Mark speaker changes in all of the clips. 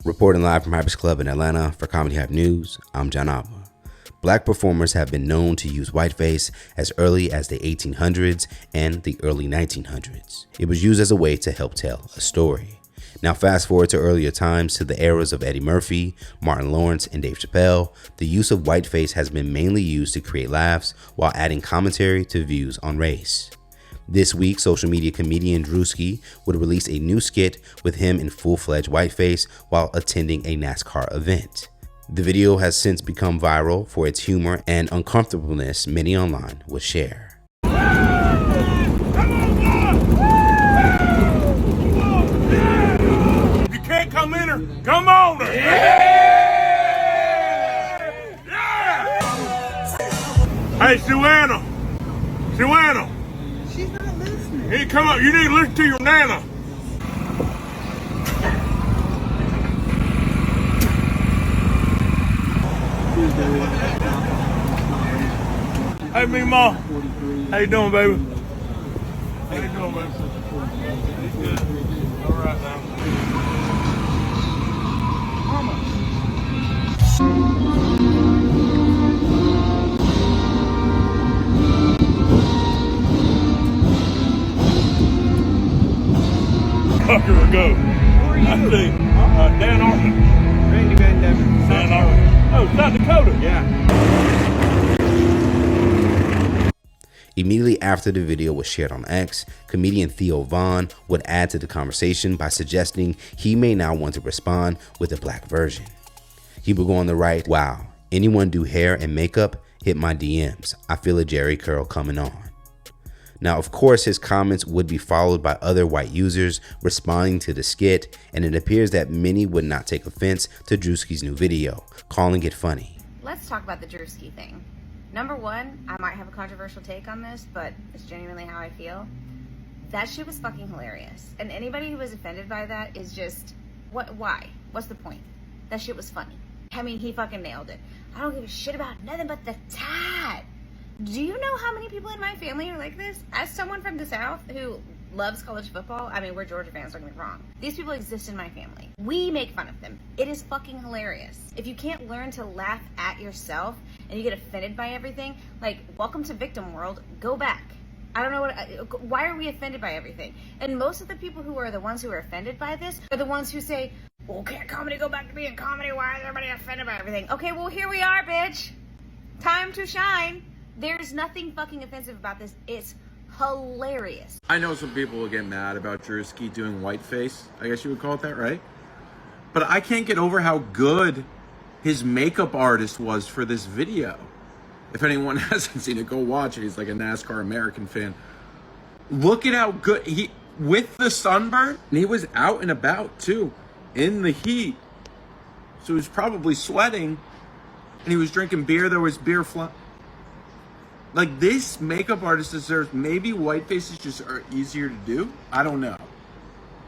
Speaker 1: Reporting live from Hype's Club in Atlanta for Comedy Hype News, I'm John Alba. Black performers have been known to use whiteface as early as the 1800s and the early 1900s. It was used as a way to help tell a story. Now fast forward to earlier times, to the eras of Eddie Murphy, Martin Lawrence, and Dave Chappelle, the use of whiteface has been mainly used to create laughs while adding commentary to views on race. This week, social media comedian Druski would release a new skit with him in full-fledged whiteface while attending a Nascar event. The video has since become viral for its humor and uncomfortableness many online would share.
Speaker 2: Hey, Suanna!
Speaker 3: She's not listening.
Speaker 2: Hey, come on, you need to listen to your nana. Hey, me ma. How you doing, baby? How you doing, baby? Good. All right, now. Here we go. I see. Dan Arthur.
Speaker 3: Randy Van Devin.
Speaker 2: Dan Arthur. Oh, South Dakota.
Speaker 3: Yeah.
Speaker 1: Immediately after the video was shared on X, comedian Theo Von would add to the conversation by suggesting he may now want to respond with a black version. He would go on the right, "Wow, anyone do hair and makeup? Hit my DMs. I feel a Jerry curl coming on." Now, of course, his comments would be followed by other white users responding to the skit, and it appears that many would not take offense to Druski's new video, calling it funny.
Speaker 4: Let's talk about the Druski thing. Number one, I might have a controversial take on this, but it's genuinely how I feel. That shit was fucking hilarious. And anybody who was offended by that is just, why? What's the point? That shit was funny. I mean, he fucking nailed it. I don't give a shit about nothing but the tat. Do you know how many people in my family are like this? As someone from the South who loves college football, I mean, we're Georgia fans, don't get me wrong. These people exist in my family. We make fun of them. It is fucking hilarious. If you can't learn to laugh at yourself and you get offended by everything, like, welcome to victim world, go back. I don't know why are we offended by everything? And most of the people who are the ones who are offended by this are the ones who say, well, can't comedy go back to being comedy? Why is everybody offended by everything? Okay, well, here we are, bitch. Time to shine. There's nothing fucking offensive about this. It's hilarious.
Speaker 5: I know some people will get mad about Druski doing whiteface. I guess you would call it that, right? But I can't get over how good his makeup artist was for this video. If anyone hasn't seen it, go watch it. He's like a NASCAR American fan. Look at how good with the sunburn, and he was out and about too, in the heat. So he was probably sweating, and he was drinking beer. There was beer flying. Like, this makeup artist deserves, maybe whitefaces just are easier to do. I don't know.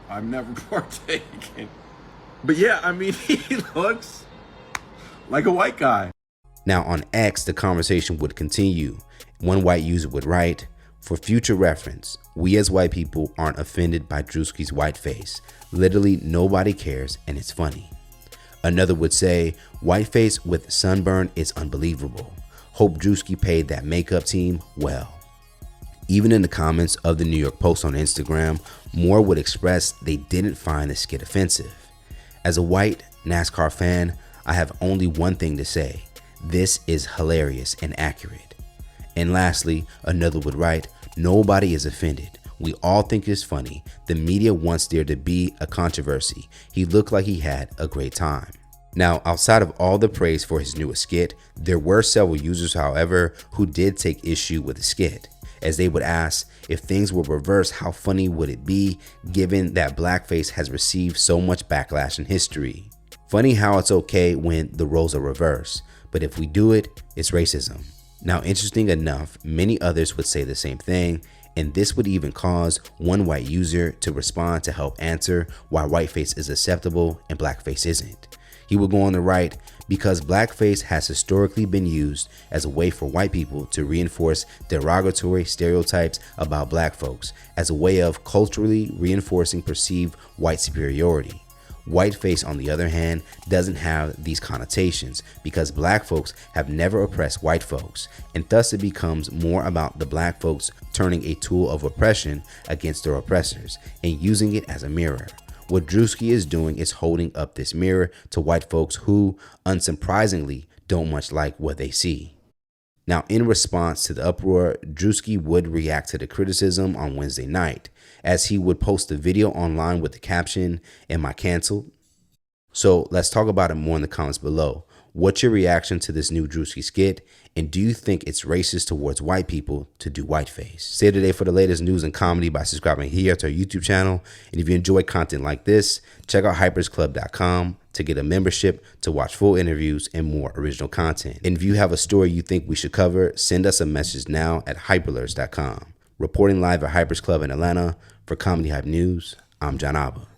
Speaker 5: I've never partaken. But yeah, I mean, he looks like a white guy.
Speaker 1: Now on X, the conversation would continue. One white user would write, "For future reference, we as white people aren't offended by Druski's whiteface. Literally nobody cares and it's funny." Another would say, "Whiteface with sunburn is unbelievable. Hope Druski paid that makeup team well." Even in the comments of the New York Post on Instagram, more would express they didn't find the skit offensive. As a white NASCAR fan, I have only one thing to say. This is hilarious and accurate. And lastly, another would write, "Nobody is offended. We all think it's funny. The media wants there to be a controversy. He looked like he had a great time." Now, outside of all the praise for his newest skit, there were several users, however, who did take issue with the skit, as they would ask, if things were reversed, how funny would it be, given that blackface has received so much backlash in history? Funny how it's okay when the roles are reversed, but if we do it, it's racism. Now, interesting enough, many others would say the same thing, and this would even cause one white user to respond to help answer why whiteface is acceptable and blackface isn't. He would go on to write, "Because blackface has historically been used as a way for white people to reinforce derogatory stereotypes about black folks, as a way of culturally reinforcing perceived white superiority. Whiteface, on the other hand, doesn't have these connotations because black folks have never oppressed white folks, and thus it becomes more about the black folks turning a tool of oppression against their oppressors and using it as a mirror. What Druski is doing is holding up this mirror to white folks who, unsurprisingly, don't much like what they see. Now, in response to the uproar, Druski would react to the criticism on Wednesday night, as he would post a video online with the caption, "Am I canceled?" So let's talk about it more in the comments below. What's your reaction to this new Druski skit? And do you think it's racist towards white people to do whiteface? Stay today for the latest news and comedy by subscribing here to our YouTube channel. And if you enjoy content like this, check out hypersclub.com to get a membership to watch full interviews and more original content. And if you have a story you think we should cover, send us a message now at hyperlurks.com. Reporting live at Hypers Club in Atlanta for Comedy Hype News, I'm John Abba.